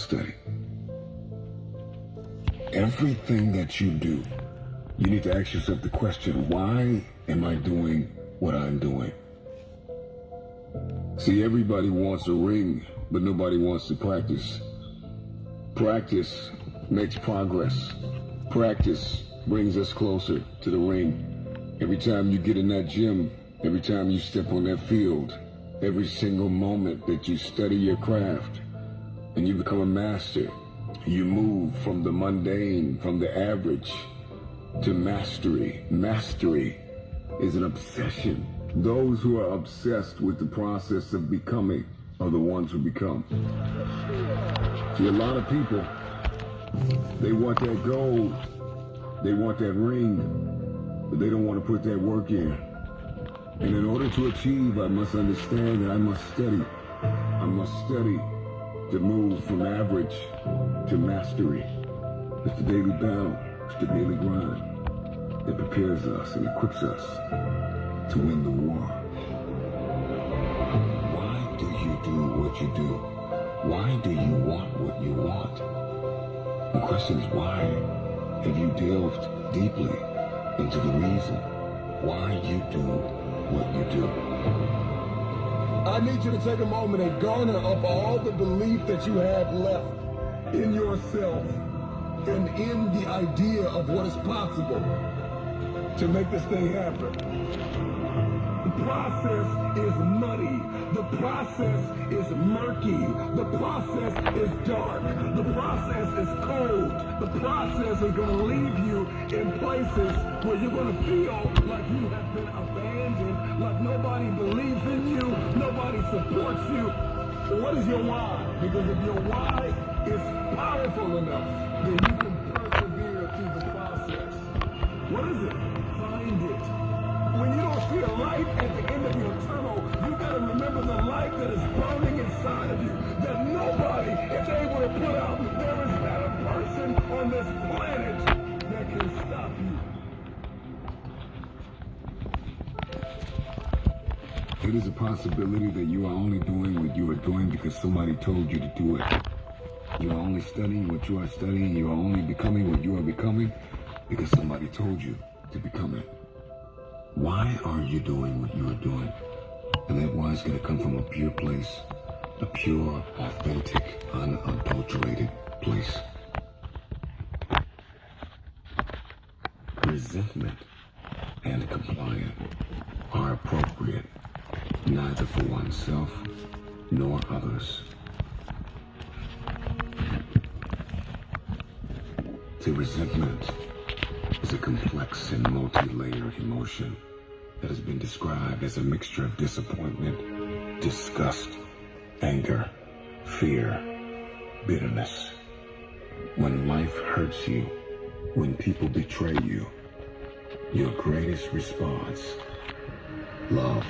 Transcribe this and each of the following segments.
study. Everything that you do, you need to ask yourself the question, why am I doing what I'm doing? See, everybody wants a ring, but nobody wants to practice. Practice makes progress. Practice brings us closer to the ring. Every time you get in that gym, every time you step on that field, every single moment that you study your craft and you become a master, you move from the mundane, from the average, to mastery. Mastery is an obsession. Those who are obsessed with the process of becoming are the ones who become. See, a lot of people, they want that gold, they want that ring, but they don't want to put that work in. And in order to achieve, I must understand that I must study. I must study to move from average to mastery. It's the daily battle. It's the daily grind. It prepares us and equips us to win the war. Why do you do what you do? Why do you want what you want? The question is why have you delved deeply into the reason why you do what you do? I need you to take a moment and garner up all the belief that you have left in yourself and in the idea of what is possible to make this thing happen. The process is muddy. The process is murky. The process is dark. The process is cold. The process is going to leave you in places where you're going to feel like you have been abandoned, like nobody believes in you, nobody supports you. What is your why? Because if your why is powerful enough, then you can persevere through the process. What is it? Find it. When you don't see a light at the end of your tunnel, you got to remember the light that is burning inside of you, that nobody is able to put out. There is not a person on this planet that can stop you. It is a possibility that you are only doing what you are doing because somebody told you to do it. You are only studying what you are studying. You are only becoming what you are becoming because somebody told you to become it. Why are you doing what you are doing? And that why is going to come from a pure place, a pure, authentic, unadulterated place. Resentment and compliance are appropriate, neither for oneself nor others. See, resentment is a complex and multi-layered emotion that has been described as a mixture of disappointment, disgust, anger, fear, bitterness. When life hurts you, when people betray you, your greatest response, love,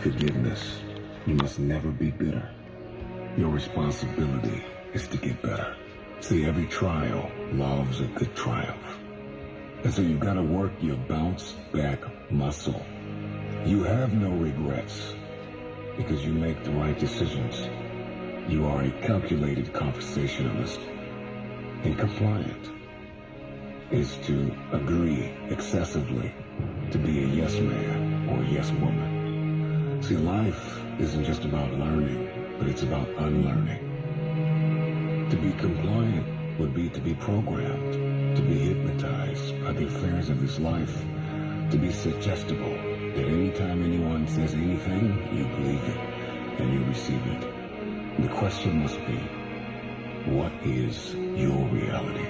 forgiveness. You must never be bitter. Your responsibility is to get better. See, every trial loves a good triumph. And so you've got to work your bounce back muscle. You have no regrets because you make the right decisions. You are a calculated conversationalist. And compliant is to agree excessively, to be a yes man or a yes woman. See, life isn't just about learning, but it's about unlearning. To be compliant would be to be programmed, to be hypnotized by the affairs of this life, to be suggestible, that anytime anyone says anything, you believe it and you receive it. The question must be, what is your reality?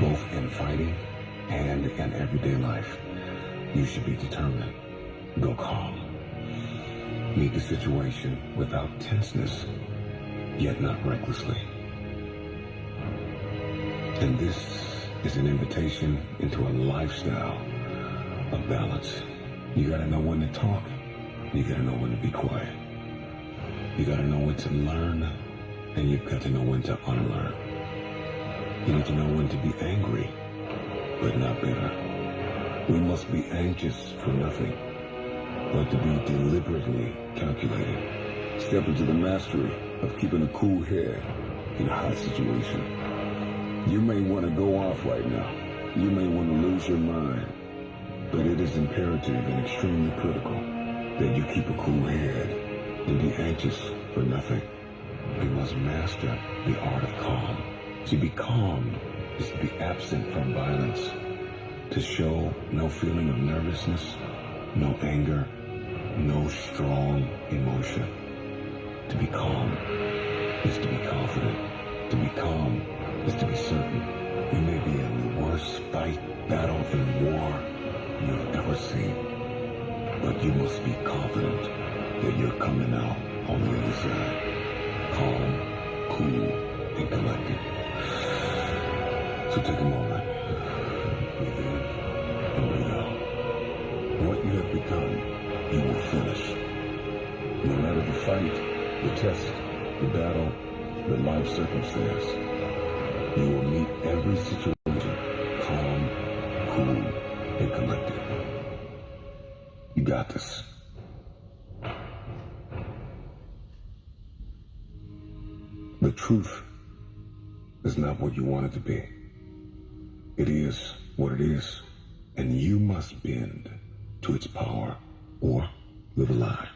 Both in fighting and in everyday life, you should be determined. Go calm. Meet the situation without tenseness, yet not recklessly. And this is an invitation into a lifestyle of balance. You gotta know when to talk. You gotta know when to be quiet. You gotta know when to learn, and you've got to know when to unlearn. You need to know when to be angry, but not bitter. We must be anxious for nothing, but to be deliberately calculated. Step into the mastery of keeping a cool head in a hot situation. You may want to go off right now. You may want to lose your mind. But it is imperative and extremely critical that you keep a cool head and be anxious for nothing. You must master the art of calm. To be calm is to be absent from violence, to show no feeling of nervousness, no anger, no strong emotion. To be calm is to be confident. To be calm is to be certain. You may be in the worst fight, battle, and war you've ever seen, but you must be confident that you're coming out on the other side. Calm, cool, and collected. So take a moment, breathe in and breathe out. What you have become, you will finish. No matter the fight, the test, the battle, the life circumstance, you will meet every situation calm, cool, and collected. You got this. The truth is not what you want it to be. It is what it is, and you must bend to its power or live a lie.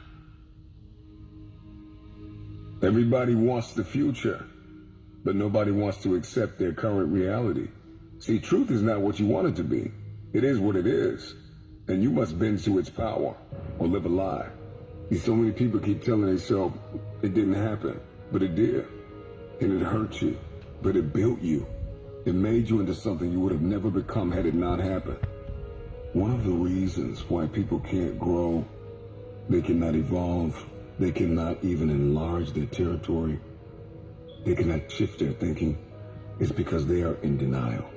Everybody wants the future, but nobody wants to accept their current reality. See, truth is not what you want it to be. It is what it is, and you must bend to its power or live a lie. See, so many people keep telling themselves it didn't happen, but it did. And it hurt you, but it built you. It made you into something you would have never become had it not happened. One of the reasons why people can't grow, they cannot evolve, they cannot even enlarge their territory, they cannot shift their thinking, is because they are in denial.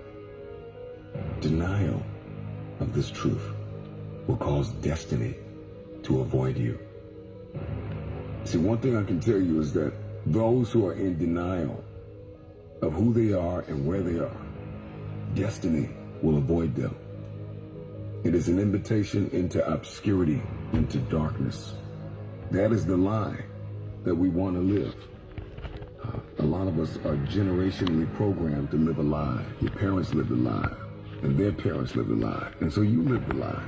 Denial of this truth will cause destiny to avoid you. See, one thing I can tell you is that those who are in denial of who they are and where they are, destiny will avoid them. It is an invitation into obscurity, into darkness. That is the lie that we want to live. A lot of us are generationally programmed to live a lie. Your parents lived a lie, and their parents lived a lie. And so you live the lie,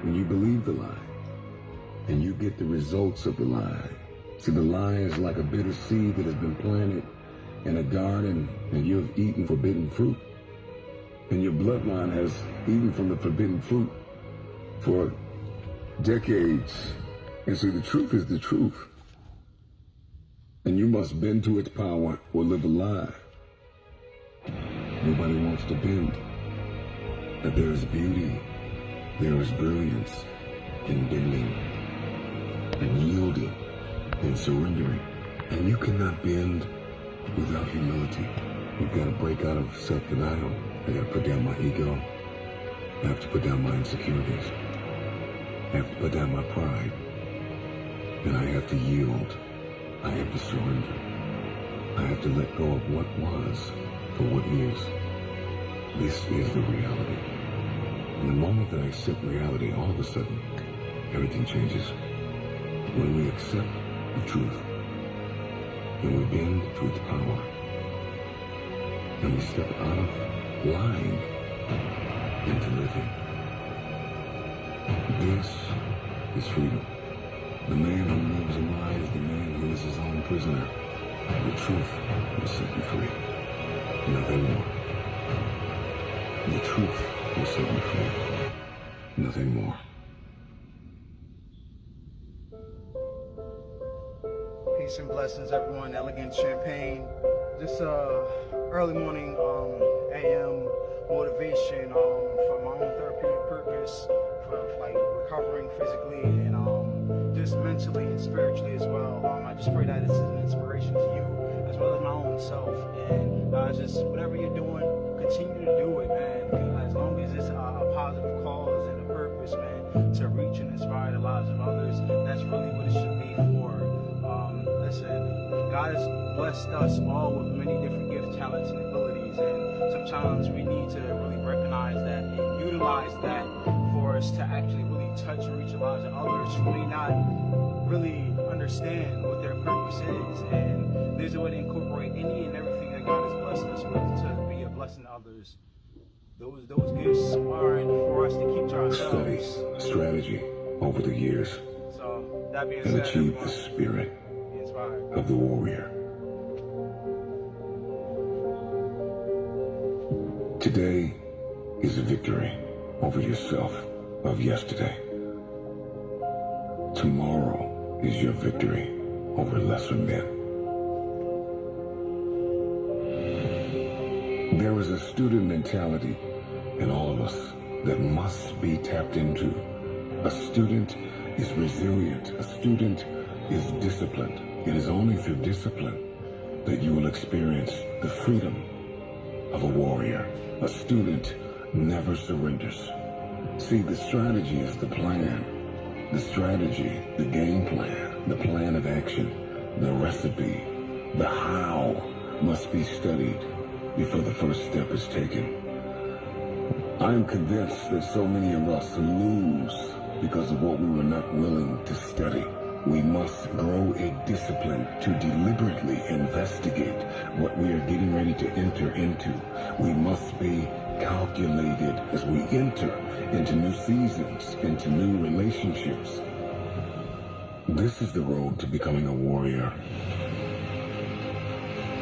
and you believe the lie, and you get the results of the lie. See, the lie is like a bitter seed that has been planted in a garden, and you have eaten forbidden fruit. And your bloodline has eaten from the forbidden fruit for decades. And so the truth is the truth. And you must bend to its power or live a lie. Nobody wants to bend. But there is beauty, there is brilliance in bending and yielding and surrendering. And you cannot bend without humility. You've got to break out of self-denial. I got to put down my ego. I have to put down my insecurities. I have to put down my pride. And I have to yield. I have to surrender. I have to let go of what was for what is. This is the reality. And the moment that I accept reality, all of a sudden, everything changes. When we accept the truth, and we bend to its power, and we step out of lying into living. This is freedom. The man who lives a lie is the man who is his own prisoner. The truth will set you free. Nothing more. The truth will set you free. Nothing more. Peace and blessings, everyone. Elegance Champagne. Just early morning AM motivation for my own therapeutic purpose, for like recovering physically and just mentally and spiritually as well. I just pray that it's an inspiration to you as well as my own self. And just whatever you're doing, continue to do it, man. As long as it's a positive cause and a purpose, man, to reach and inspire the lives of others, that's really what it should be for. Listen, God has blessed us all with many different gifts, talents, and abilities, and sometimes we need to really recognize that and utilize that for us to actually really touch and reach the lives of others who may not really understand what their purpose is, and there's a way to incorporate any and everything that God has blessed us with to be a blessing to others. Those gifts aren't for us to keep to Study, ourselves. strategy over the years, So that being and said, achieve the everyone, spirit be inspired. of the warrior. Today is a victory over yourself of yesterday. Tomorrow is your victory over lesser men. There is a student mentality in all of us that must be tapped into. A student is resilient. A student is disciplined. It is only through discipline that you will experience the freedom of a warrior. A student never surrenders. See, the strategy is the plan. The strategy, the game plan, the plan of action, the recipe, the how must be studied before the first step is taken. I am convinced that so many of us lose because of what we were not willing to study. We must grow a discipline to deliberately investigate what we are getting ready to enter into. We must be calculated as we enter into new seasons, into new relationships. This is the road to becoming a warrior.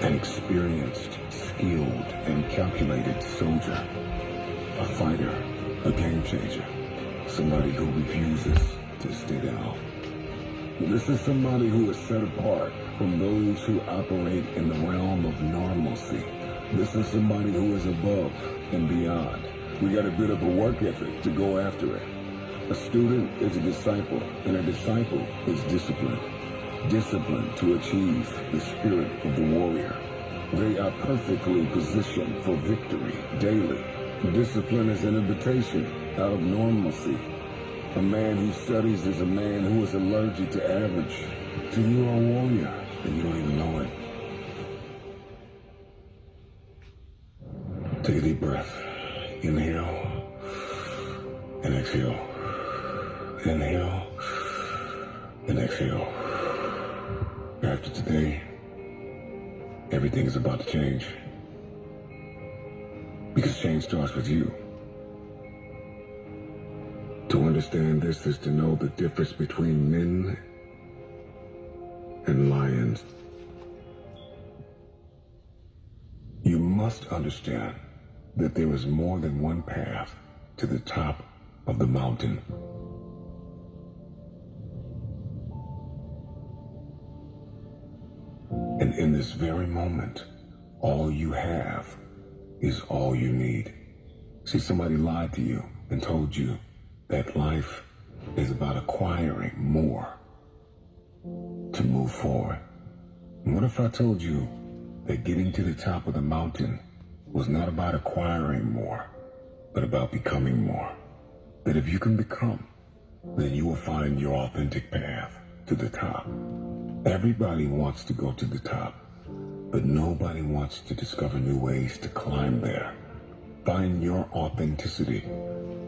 An experienced, skilled, and calculated soldier. A fighter, a game changer. Somebody who refuses to stay down. This is somebody who is set apart from those who operate in the realm of normalcy. This is somebody who is above and beyond. We got a bit of a work ethic to go after it. A student is a disciple, and a disciple is disciplined. Disciplined to achieve the spirit of the warrior. They are perfectly positioned for victory daily. Discipline is an invitation out of normalcy. A man who studies is a man who is allergic to average. So you are a warrior, and you don't even know it. Take a deep breath. Inhale and exhale. Inhale and exhale. After today, everything is about to change. Because change starts with you. To understand this is to know the difference between men and lions. You must understand that there is more than one path to the top of the mountain. And in this very moment, all you have is all you need. See, somebody lied to you and told you that life is about acquiring more to move forward. And what if I told you that getting to the top of the mountain was not about acquiring more, but about becoming more? That if you can become, then you will find your authentic path to the top. Everybody wants to go to the top, but nobody wants to discover new ways to climb there. Find your authenticity.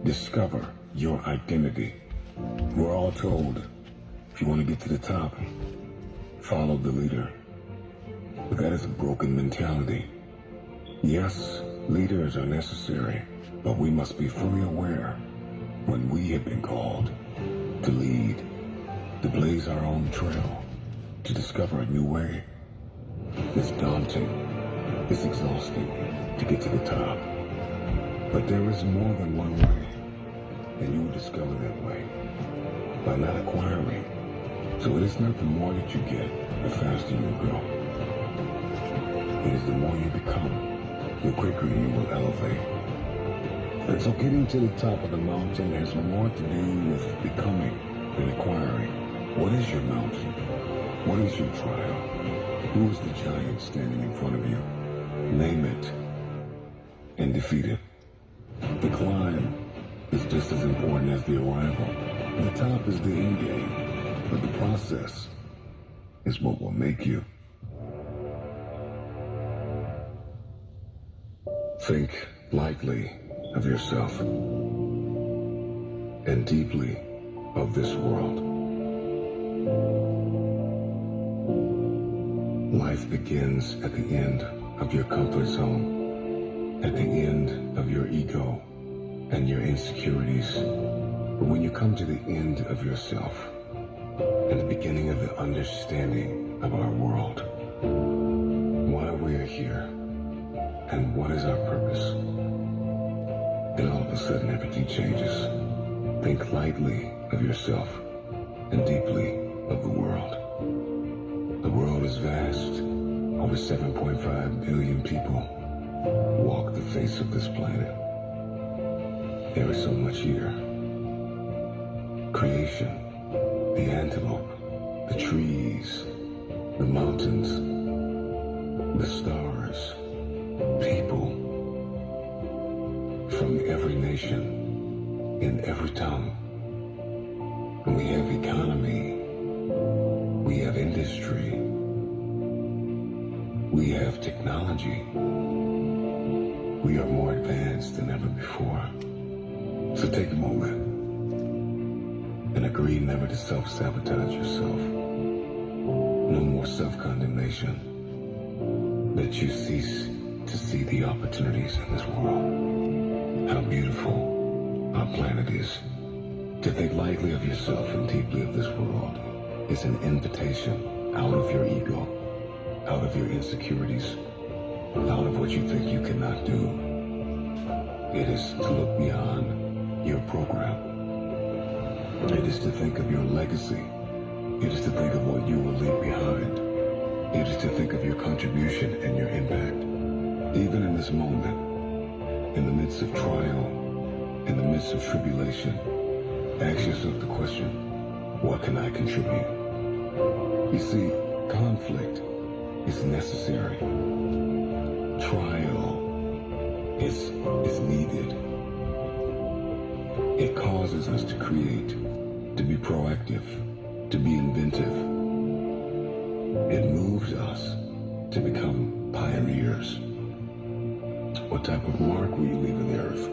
Discover your identity. We're all told, if you want to get to the top, follow the leader. But that is a broken mentality. Yes, leaders are necessary, but we must be fully aware when we have been called to lead, to blaze our own trail, to discover a new way. It's daunting, it's exhausting to get to the top. But there is more than one way, and you will discover that way by not acquiring. So it is not the more that you get, the faster you will go. It is the more you become, the quicker you will elevate. And so getting to the top of the mountain has more to do with becoming than acquiring. What is your mountain? What is your trial? Who is the giant standing in front of you? Name it and defeat it. The climb is just as important as the arrival. The top is the end game, but the process is what will make you. Think lightly of yourself and deeply of this world. Life begins at the end of your comfort zone, at the end of your ego and your insecurities. But when you come to the end of yourself and the beginning of the understanding of our world, why we are here and what is our purpose, then all of a sudden everything changes. Think lightly of yourself and deeply of the world. The world is vast. Over 7.5 billion people walk the face of this planet. There is so much here. Creation, the antelope, the trees, the mountains, the stars, people from every nation, in every tongue. We have economy, we have industry, we have technology. We are more advanced than ever before. So take a moment and agree never to self-sabotage yourself. No more self-condemnation. That you cease to see the opportunities in this world. How beautiful our planet is. To think lightly of yourself and deeply of this world is an invitation out of your ego, out of your insecurities, out of what you think you cannot do. It is to look beyond your program. It is to think of your legacy. It is to think of what you will leave behind. It is to think of your contribution and your impact. Even in this moment, in the midst of trial, in the midst of tribulation, ask yourself the question, what can I contribute? You see, conflict is necessary. Trial is needed. It causes us to create, to be proactive, to be inventive. It moves us to become pioneers. What type of mark will you leave in the earth?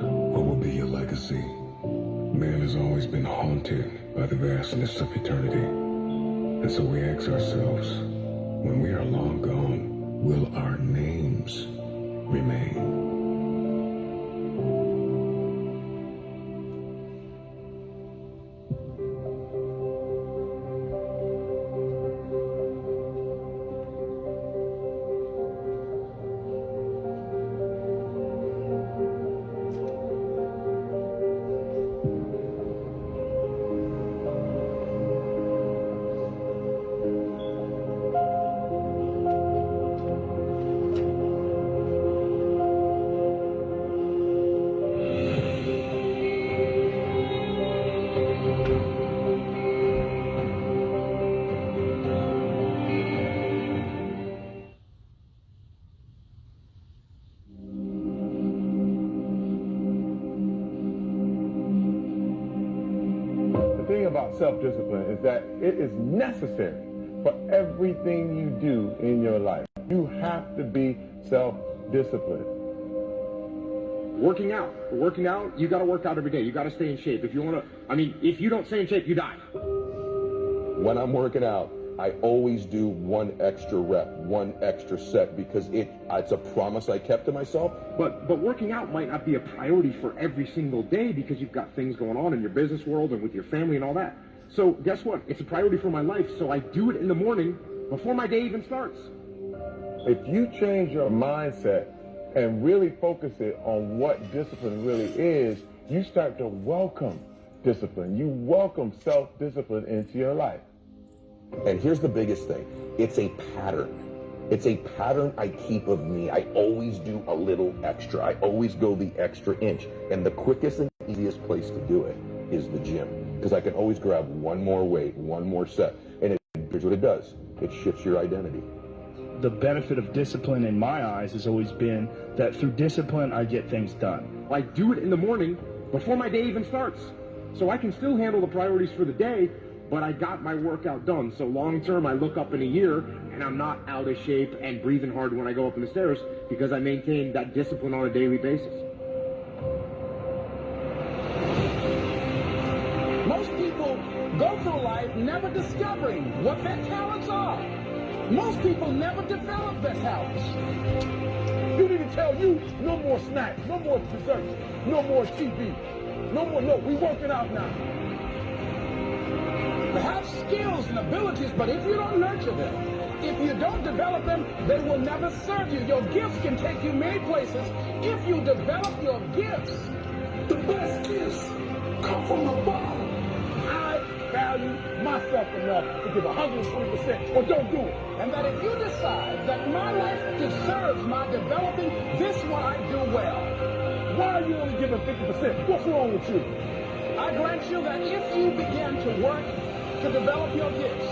What will be your legacy? Man has always been haunted by the vastness of eternity. And so we ask ourselves, when we are long gone, will our names remain? The thing about self-discipline is that it is necessary for everything you do in your life. You have to be self-disciplined. Working out, you got to work out every day. You got to stay in shape. If you want to, if you don't stay in shape, you die. When I'm working out, I always do one extra rep, one extra set, because it's a promise I kept to myself. But working out might not be a priority for every single day because you've got things going on in your business world and with your family and all that. So guess what? It's a priority for my life, so I do it in the morning before my day even starts. If you change your mindset and really focus it on what discipline really is, you start to welcome discipline. You welcome self-discipline into your life. And here's the biggest thing. It's a pattern. It's a pattern I keep of me. I always do a little extra. I always go the extra inch. And the quickest and easiest place to do it is the gym. Because I can always grab one more weight, one more set. And here's what it does. It shifts your identity. The benefit of discipline in my eyes has always been that through discipline, I get things done. I do it in the morning before my day even starts. So I can still handle the priorities for the day, but I got my workout done. So long term, I look up in a year and I'm not out of shape and breathing hard when I go up in the stairs because I maintain that discipline on a daily basis. Most people go through life never discovering what their talents are. Most people never develop their talents. You need to tell you no more snacks, no more desserts, no more TV, no, we working out now. They have skills and abilities, but if you don't nurture them, if you don't develop them, they will never serve you. Your gifts can take you many places if you develop your gifts. The best gifts come from the bottom. I value myself enough to give 120% or don't do it. And that if you decide that my life deserves my developing this one I do well, Why are you only giving 50%? What's wrong with you? I grant you that if you begin to work to develop your gifts,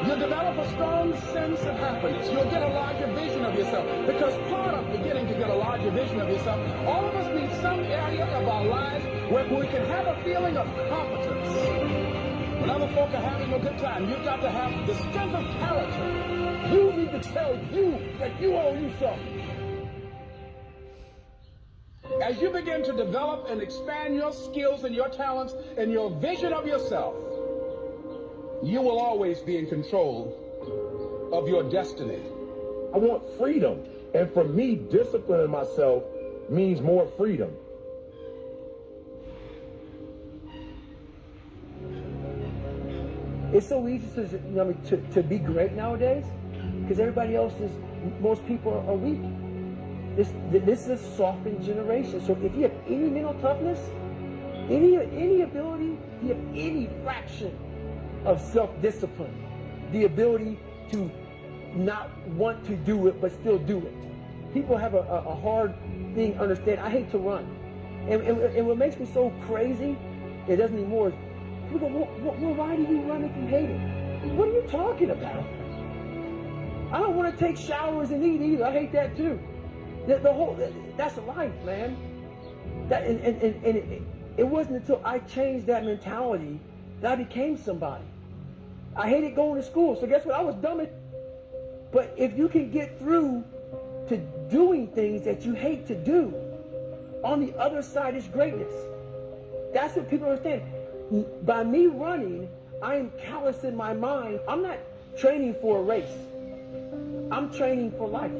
you'll develop a strong sense of happiness. You'll get a larger vision of yourself. Because part of beginning to get a larger vision of yourself, all of us need some area of our lives where we can have a feeling of competence. When other folk are having a good time, you've got to have the strength of character. You need to tell you that you owe you something. As you begin to develop and expand your skills and your talents and your vision of yourself, you will always be in control of your destiny. I want freedom. And for me, disciplining myself means more freedom. It's so easy to be great nowadays because everybody else is, most people are weak. This is a softened generation. So if you have any mental toughness, any ability, if you have any fraction of self-discipline, the ability to not want to do it but still do it. People have a hard thing understand. I hate to run. And what makes me so crazy, it doesn't anymore, is people go, well, why do you run if you hate it? What are you talking about? I don't want to take showers and eat either. I hate that too. That's life, man. It wasn't until I changed that mentality that I became somebody. I hated going to school, so guess what? I was dumb. But if you can get through to doing things that you hate to do, on the other side is greatness. That's what people understand. By me running, I am callous in my mind. I'm not training for a race. I'm training for life.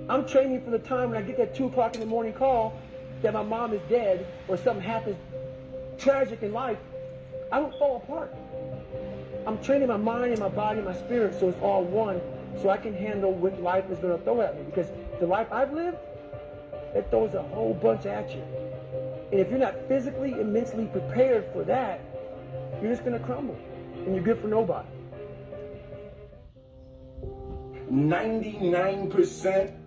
I'm training for the time when I get that 2 o'clock in the morning call that my mom is dead or something happens tragic in life. I don't fall apart. I'm training my mind and my body and my spirit so it's all one, so I can handle what life is going to throw at me. Because the life I've lived, it throws a whole bunch at you. And if you're not physically and mentally prepared for that, you're just going to crumble. And you're good for nobody. 99%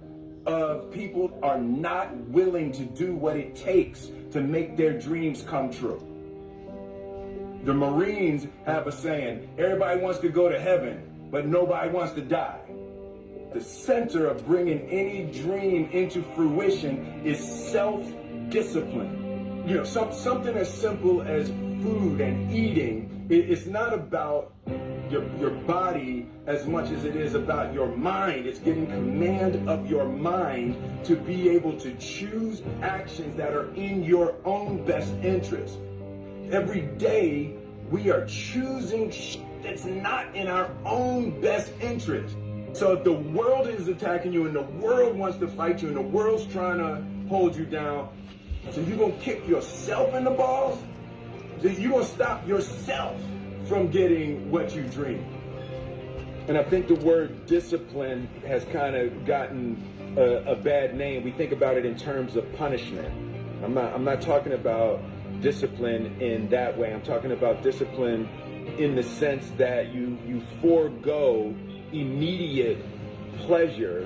of people are not willing to do what it takes to make their dreams come true. The Marines have a saying, everybody wants to go to heaven, but nobody wants to die. The center of bringing any dream into fruition is self-discipline. You know, something as simple as food and eating. It's not about your body as much as it is about your mind. It's getting command of your mind to be able to choose actions that are in your own best interest. Every day we are choosing that's not in our own best interest. So if the world is attacking you and the world wants to fight you and the world's trying to hold you down, so you're going to kick yourself in the balls? So you're going to stop yourself from getting what you dream. And I think the word discipline has kind of gotten a bad name. We think about it in terms of punishment. I'm not talking about discipline in that way. I'm talking about discipline in the sense that you forego immediate pleasure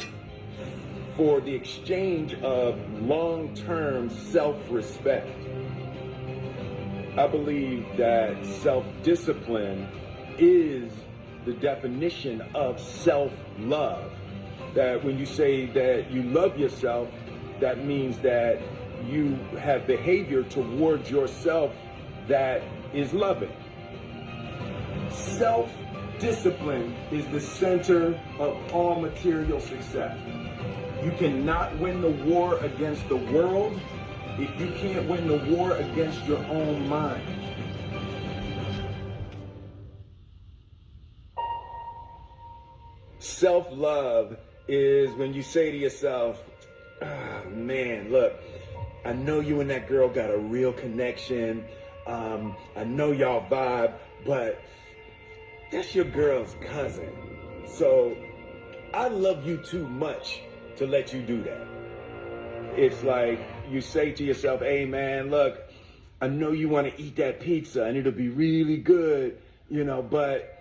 for the exchange of long-term self-respect. I believe that self-discipline is the definition of self-love. That when you say that you love yourself, that means that you have behavior towards yourself that is loving. Self-discipline is the center of all material success. You cannot win the war against the world if you can't win the war against your own mind. self-love is when you say to yourself, oh, man, look, I know you and that girl got a real connection. I know y'all vibe, but that's your girl's cousin. So I love you too much to let you do that. It's like you say to yourself, hey man, look, I know you want to eat that pizza and it'll be really good, you know, but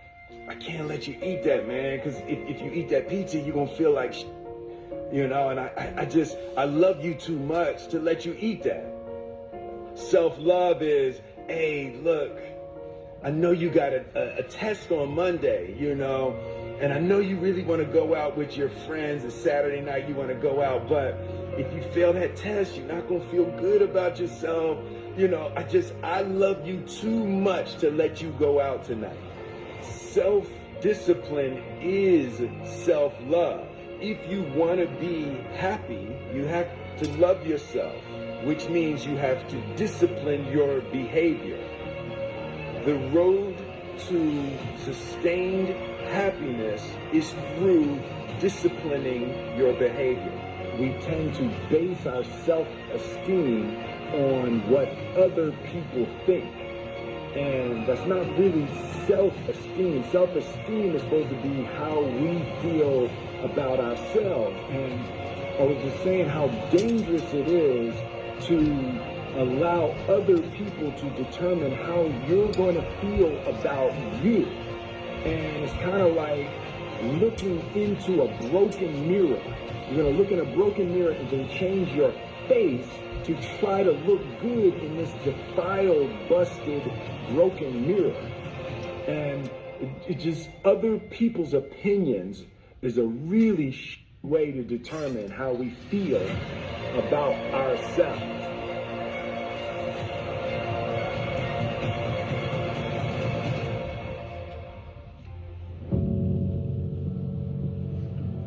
I can't let you eat that, man, because if you eat that pizza, you're going to feel like you know, and I love you too much to let you eat that. Self-love is, hey, look, I know you got a test on Monday, you know, and I know you really want to go out with your friends. It's Saturday night, you want to go out, but if you fail that test, you're not going to feel good about yourself. You know, I love you too much to let you go out tonight. Self-discipline is self-love. If you want to be happy, you have to love yourself, which means you have to discipline your behavior. The road to sustained happiness is through disciplining your behavior. We tend to base our self-esteem on what other people think. And that's not really self-esteem. Self-esteem is supposed to be how we feel about ourselves. And I was just saying how dangerous it is to allow other people to determine how you're going to feel about you. And it's kind of like looking into a broken mirror. You're going to look in a broken mirror and then change your face to try to look good in this defiled, busted, broken mirror. And it just, other people's opinions is a really way to determine how we feel about ourselves.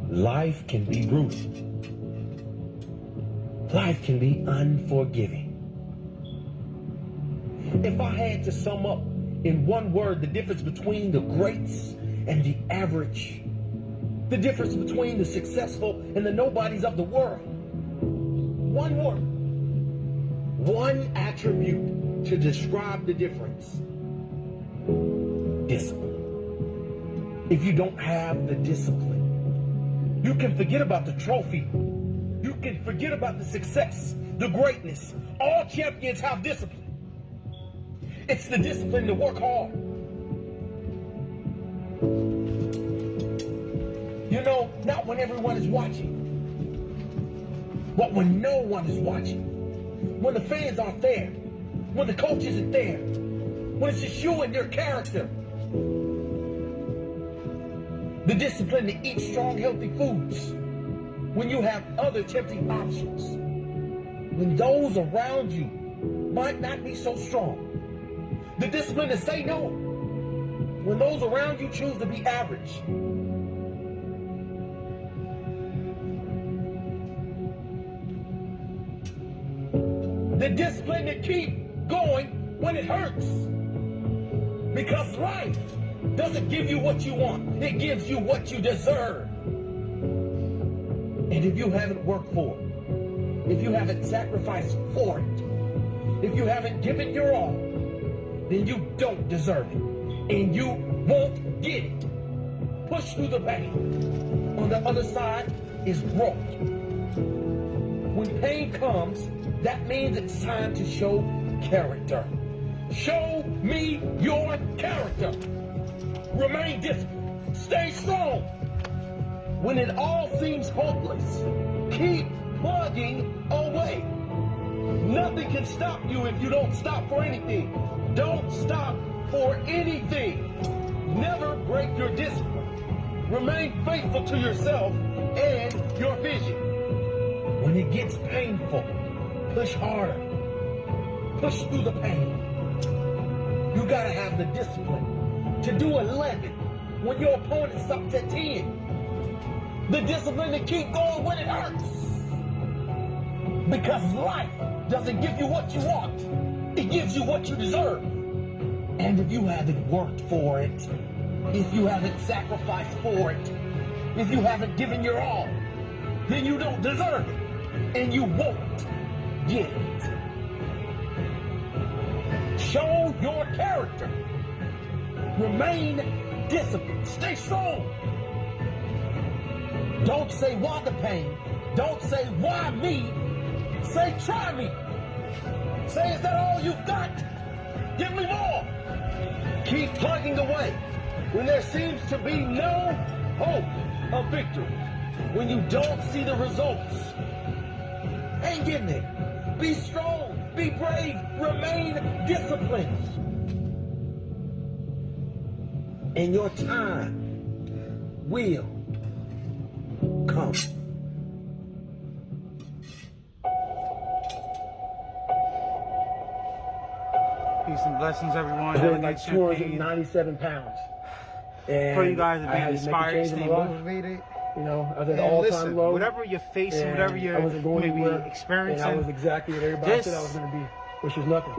Life can be brutal. Life can be unforgiving. If I had to sum up in one word the difference between the greats and the average, the difference between the successful and the nobodies of the world, one word, one attribute to describe the difference: discipline. If you don't have the discipline, you can forget about the trophy. You can forget about the success, the greatness. All champions have discipline. It's the discipline to work hard. You know, not when everyone is watching, but when no one is watching. When the fans aren't there. When the coach isn't there. When it's just you and your character. The discipline to eat strong, healthy foods when you have other tempting options. When those around you might not be so strong. The discipline to say no when those around you choose to be average. The discipline to keep going when it hurts. Because life doesn't give you what you want. It gives you what you deserve. And if you haven't worked for it, if you haven't sacrificed for it, if you haven't given your all, then you don't deserve it. And you won't get it. Push through the pain. On the other side is growth. When pain comes, that means it's time to show character. Show me your character. Remain disciplined. Stay strong. When it all seems hopeless, keep plugging away. Nothing can stop you if you don't stop for anything. Don't stop for anything. Never break your discipline. Remain faithful to yourself and your vision. When it gets painful, push harder. Push through the pain. You gotta have the discipline to do 11 when your opponent stops at 10. The discipline to keep going when it hurts. Because life doesn't give you what you want. It gives you what you deserve. And if you haven't worked for it, if you haven't sacrificed for it, if you haven't given your all, then you don't deserve it. And you won't get it. Show your character. Remain disciplined. Stay strong. Don't say why the pain. Don't say why me. Say try me. Say, is that all you've got? Give me more. Keep plugging away when there seems to be no hope of victory. When you don't see the results. Hang in there. Be strong. Be brave. Remain disciplined. And your time will come. Peace and blessings, everyone. I was Elegance like Champagne. 297 pounds. And For you guys to I be had to make a inspired, change in stay my life. motivated. You know, I was at an And all-time listen, low. whatever you're facing, and whatever you're I wasn't going maybe anywhere, experiencing, and I was exactly what everybody just said I was going to be, which was nothing.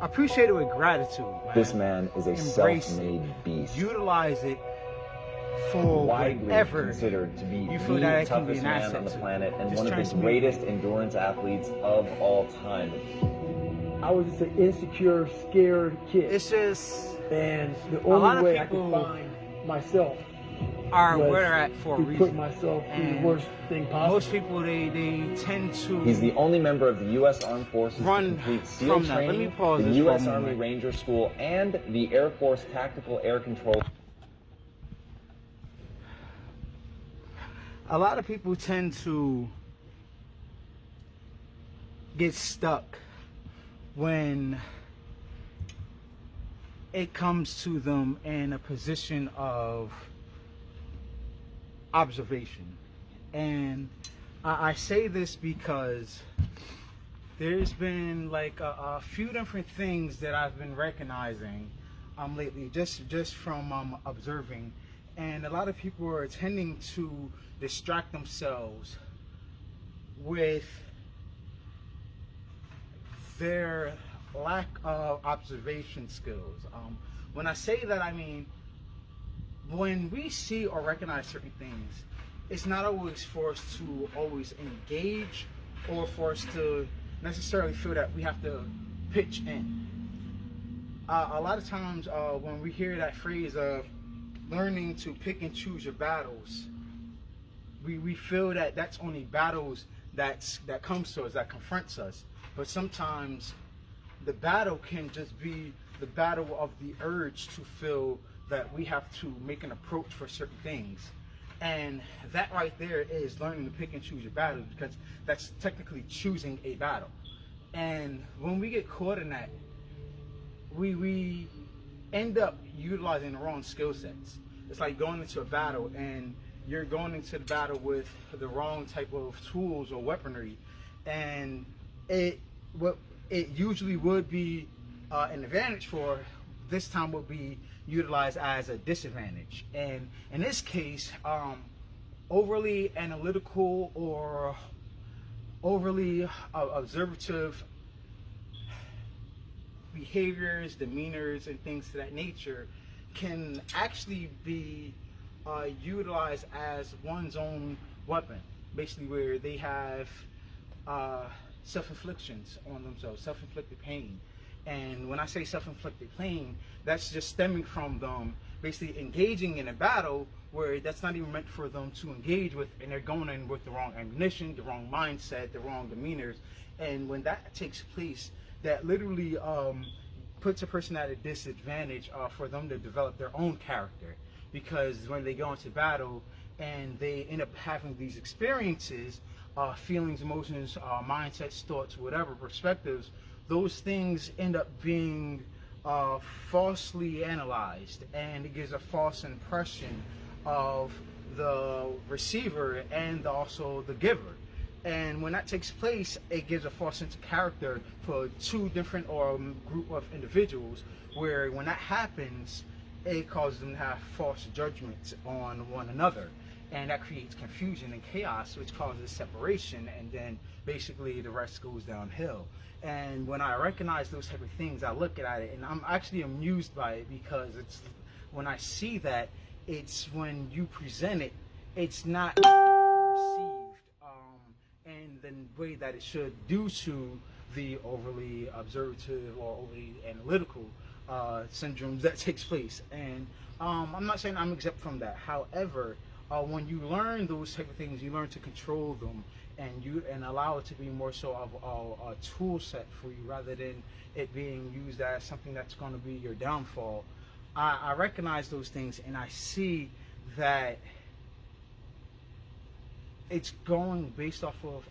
appreciate it with gratitude, man. This man is a Embrace self-made beast. Utilize it for Widely whatever considered to be you feel the that it can be toughest an man asset on the to. planet and Just one of the transmute. greatest endurance athletes of all time. I was just an insecure, scared kid. It's just And the lot only of way I could people find myself are was where they're at for a to reason. put myself through the And worst thing possible. most people, they tend to He's the only member of the U.S. Armed Forces Run to complete SEAL from that. Let me training, pause the this for a U.S. Army moment. Ranger School, and the Air Force Tactical Air Control. a lot of people tend to get stuck when it comes to them in a position of observation. And I say this because there's been like a few different things that I've been recognizing lately, just from observing. And a lot of people are tending to distract themselves with their lack of observation skills. When I say that, I mean when we see or recognize certain things, it's not always for us to always engage or for us to necessarily feel that we have to pitch in. A lot of times when we hear that phrase of learning to pick and choose your battles, we feel that that's only battles that comes to us, that confronts us. But sometimes the battle can just be the battle of the urge to feel that we have to make an approach for certain things. And that right there is learning to pick and choose your battles, because that's technically choosing a battle. And when we get caught in that, we end up utilizing the wrong skill sets. It's like going into a battle and you're going into the battle with the wrong type of tools or weaponry, and what it usually would be an advantage for, this time would be utilized as a disadvantage. And in this case, overly analytical or overly observative behaviors, demeanors, and things to that nature can actually be utilized as one's own weapon, basically, where they have self-inflictions on themselves, self-inflicted pain. And when I say self-inflicted pain, that's just stemming from them basically engaging in a battle where that's not even meant for them to engage with, and they're going in with the wrong ammunition, the wrong mindset, the wrong demeanors. And when that takes place, that literally puts a person at a disadvantage for them to develop their own character. Because when they go into battle and they end up having these experiences, feelings, emotions, mindsets, thoughts, whatever, perspectives, those things end up being falsely analyzed, and it gives a false impression of the receiver and also the giver. And when that takes place, it gives a false sense of character for two different or group of individuals, where when that happens, it causes them to have false judgments on one another. And that creates confusion and chaos, which causes separation, and then basically the rest goes downhill. And when I recognize those type of things, I look at it and I'm actually amused by it, because it's when I see that, it's when you present it, it's not perceived in the way that it should, due to the overly observative or overly analytical syndromes that takes place. And I'm not saying I'm exempt from that. However, when you learn those type of things, you learn to control them, and allow it to be more so of a tool set for you, rather than it being used as something that's going to be your downfall. I recognize those things, and I see that it's going based off of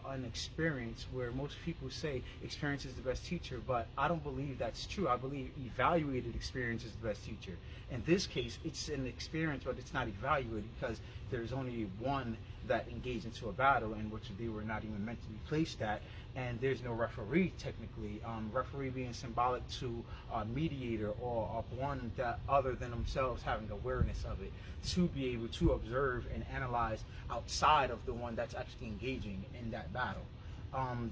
an experience, where most people say experience is the best teacher, but I don't believe that's true. I believe evaluated experience is the best teacher. In this case, it's an experience, but it's not evaluated, because there's only one that engaged into a battle in which they were not even meant to be placed at, and there's no referee technically. Referee being symbolic to a mediator, or of one that other than themselves having awareness of it, to be able to observe and analyze outside of the one that's actually engaging in that battle.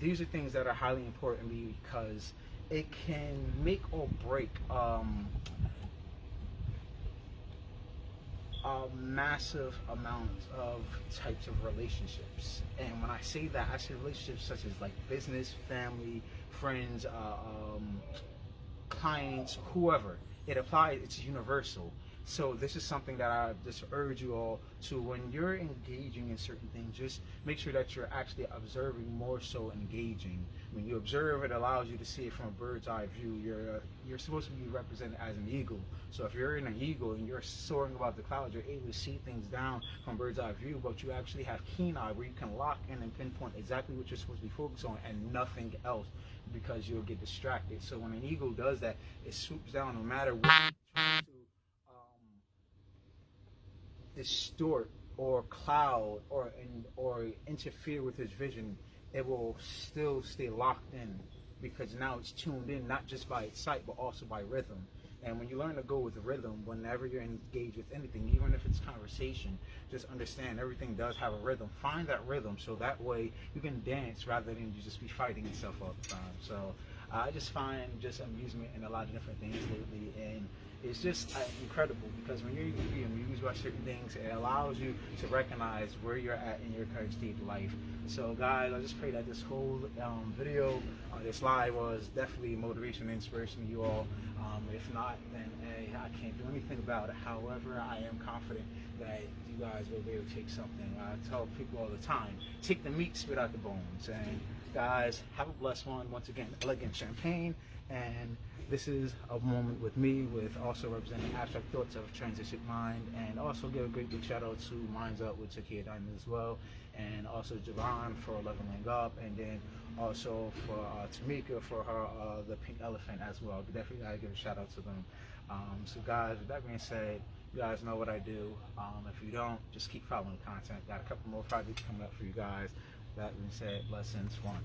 These are things that are highly important to me, because it can make or break a massive amount of types of relationships. And when I say that, I say relationships such as like business, family, friends, clients, whoever. It applies, it's universal. So this is something that I just urge you all to, when you're engaging in certain things, just make sure that you're actually observing more so engaging. When you observe, it allows you to see it from a bird's eye view. You're supposed to be represented as an eagle. So if you're in an eagle and you're soaring above the clouds, you're able to see things down from a bird's eye view, but you actually have keen eye, where you can lock in and pinpoint exactly what you're supposed to be focused on and nothing else, because you'll get distracted. So when an eagle does that, it swoops down no matter what you're trying to distort or cloud or interfere with his vision. It will still stay locked in, because now it's tuned in not just by its sight but also by rhythm. And when you learn to go with rhythm, whenever you're engaged with anything, even if it's conversation, just understand everything does have a rhythm. Find that rhythm, so that way you can dance rather than you just be fighting yourself all the time. So I just find just amusement in a lot of different things lately, and it's just incredible, because when you're being amused by certain things, it allows you to recognize where you're at in your current state of life. So guys, I just pray that this whole video, this live, was definitely motivation and inspiration to you all. If not, then hey, I can't do anything about it. However, I am confident that you guys will be able to take something. I tell people all the time, take the meat, spit out the bones. And guys, have a blessed one. Once again, Elegance Champagne, and this is a moment with me, with also representing Abstract Thoughts of Transition Mind, and also give a great big shout out to Minds Up with Takia Diamond as well, and also Javon for leveling up, and then also for Tamika for her the pink elephant as well. Definitely gotta give a shout out to them. So guys, with that being said, you guys know what I do. If you don't, just keep following the content. Got a couple more projects coming up for you guys. That being said, blessings. One.